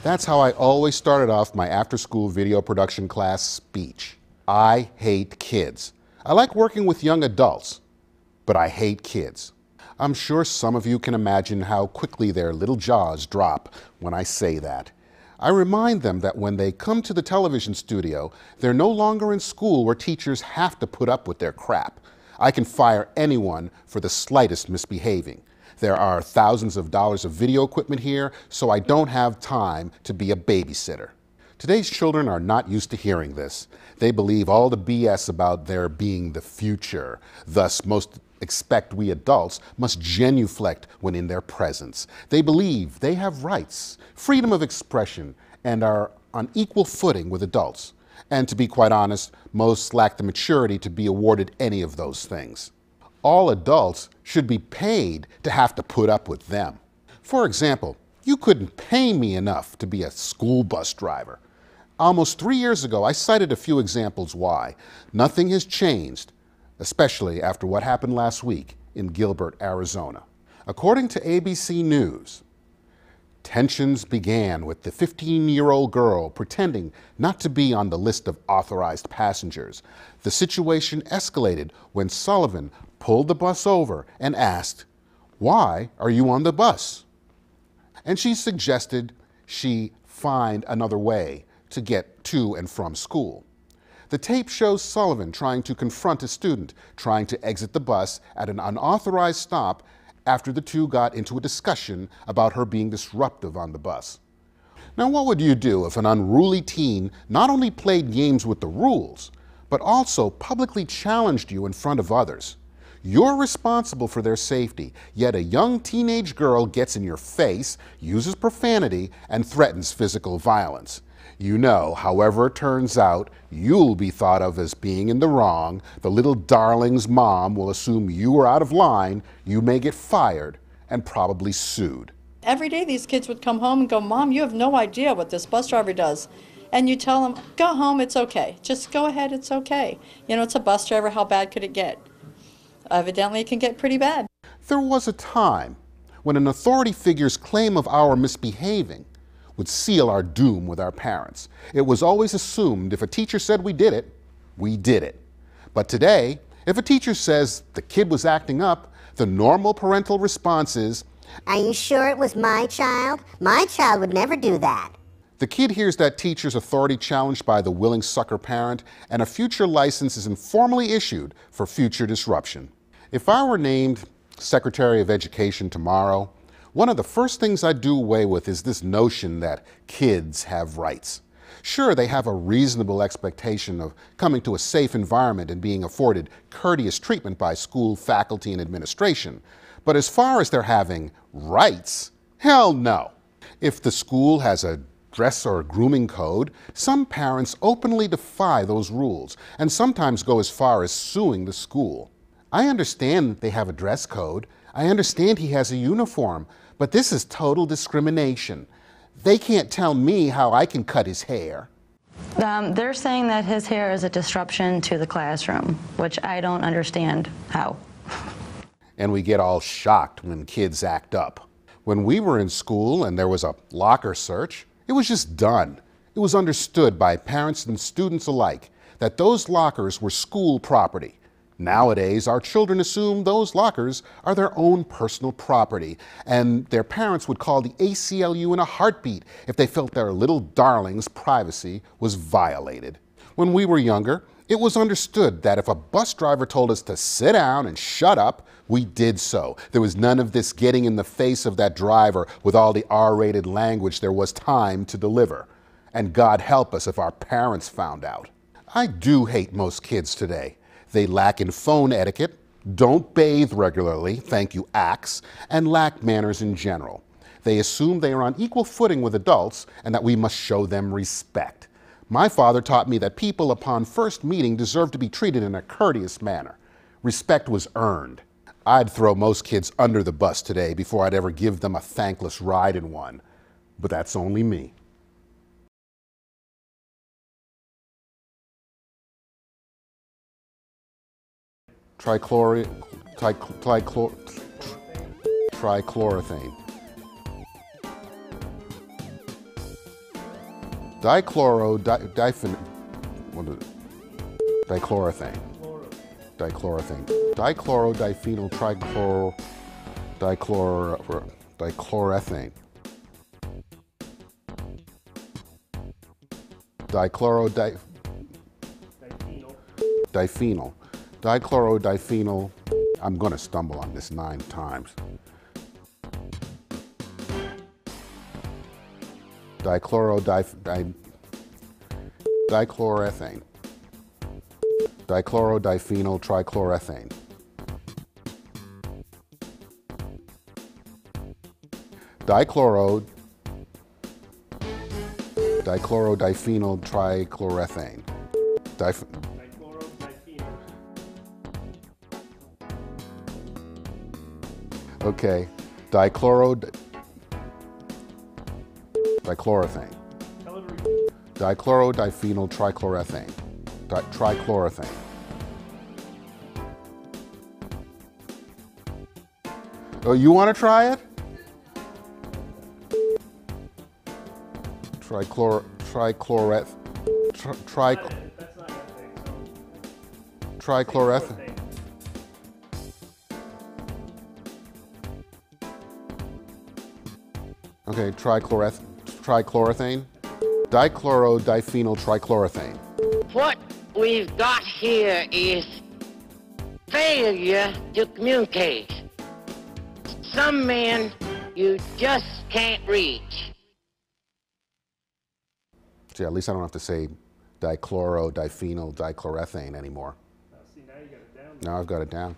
That's how I always started off my after-school video production class speech. I hate kids. I like working with young adults, but I hate kids. I'm sure some of you can imagine how quickly their little jaws drop when I say that. I remind them that when they come to the television studio, they're no longer in school where teachers have to put up with their crap. I can fire anyone for the slightest misbehaving. There are thousands of dollars of video equipment here, so I don't have time to be a babysitter. Today's children are not used to hearing this. They believe all the BS about their being the future. Thus, most expect we adults must genuflect when in their presence. They believe they have rights, freedom of expression, and are on equal footing with adults. And to be quite honest, most lack the maturity to be awarded any of those things. All adults should be paid to have to put up with them. For example, you couldn't pay me enough to be a school bus driver. Almost 3 years ago, I cited a few examples why. Nothing has changed, especially after what happened last week in Gilbert, Arizona. According to ABC News, tensions began with the 15-year-old girl pretending not to be on the list of authorized passengers. The situation escalated when Sullivan pulled the bus over and asked, "Why are you on the bus?" And she suggested she find another way to get to and from school. The tape shows Sullivan trying to confront a student trying to exit the bus at an unauthorized stop after the two got into a discussion about her being disruptive on the bus. Now, what would you do if an unruly teen not only played games with the rules, but also publicly challenged you in front of others? You're responsible for their safety, yet a young teenage girl gets in your face, uses profanity, and threatens physical violence. You know, however it turns out, you'll be thought of as being in the wrong. The little darling's mom will assume you are out of line, you may get fired, and probably sued. Every day these kids would come home and go, "Mom, you have no idea what this bus driver does." And you tell them, "Go home, it's okay. Just go ahead, it's okay. You know, it's a bus driver, how bad could it get?" Evidently, it can get pretty bad. There was a time when an authority figure's claim of our misbehaving would seal our doom with our parents. It was always assumed if a teacher said we did it, we did it. But today, if a teacher says the kid was acting up, the normal parental response is, "Are you sure it was my child? My child would never do that." The kid hears that teacher's authority challenged by the willing sucker parent, and a future license is informally issued for future disruption. If I were named Secretary of Education tomorrow, one of the first things I'd do away with is this notion that kids have rights. Sure, they have a reasonable expectation of coming to a safe environment and being afforded courteous treatment by school faculty and administration. But as far as their having rights, hell no. If the school has a dress or grooming code, some parents openly defy those rules and sometimes go as far as suing the school. I understand they have a dress code. I understand he has a uniform, but this is total discrimination. They can't tell me how I can cut his hair. They're saying that his hair is a disruption to the classroom, which I don't understand how. And we get all shocked when kids act up. When we were in school and there was a locker search, it was just done. It was understood by parents and students alike that those lockers were school property. Nowadays, our children assume those lockers are their own personal property, and their parents would call the ACLU in a heartbeat if they felt their little darling's privacy was violated. When we were younger, it was understood that if a bus driver told us to sit down and shut up, we did so. There was none of this getting in the face of that driver with all the R-rated language there was time to deliver. And God help us if our parents found out. I do hate most kids today. They lack in phone etiquette, don't bathe regularly, thank you, Axe, and lack manners in general. They assume they are on equal footing with adults and that we must show them respect. My father taught me that people upon first meeting deserve to be treated in a courteous manner. Respect was earned. I'd throw most kids under the bus today before I'd ever give them a thankless ride in one. But that's only me. Trichloroethane. Dichloroethane. What is it? Dichloroethane. Dichloroethane. Dichlorodiphenyl dichloroethane. Diphenyl. Dichlorodiphenyl. I'm going to stumble on this 9 times. Dichloroethane. Dichlorodiphenyl trichloroethane. Dichlorodiphenyl trichloroethane. Okay, dichloroethane. Dichlorodiphenyl trichloroethane. Trichloroethane. Oh, you want to try it? Trichloroethane. Okay, trichloroethane. Dichlorodiphenyl trichloroethane. What we've got here is failure to communicate. Some men you just can't reach. See, at least I don't have to say dichlorodiphenyl dichloroethane anymore. See, now you got it down. Now I've got it down.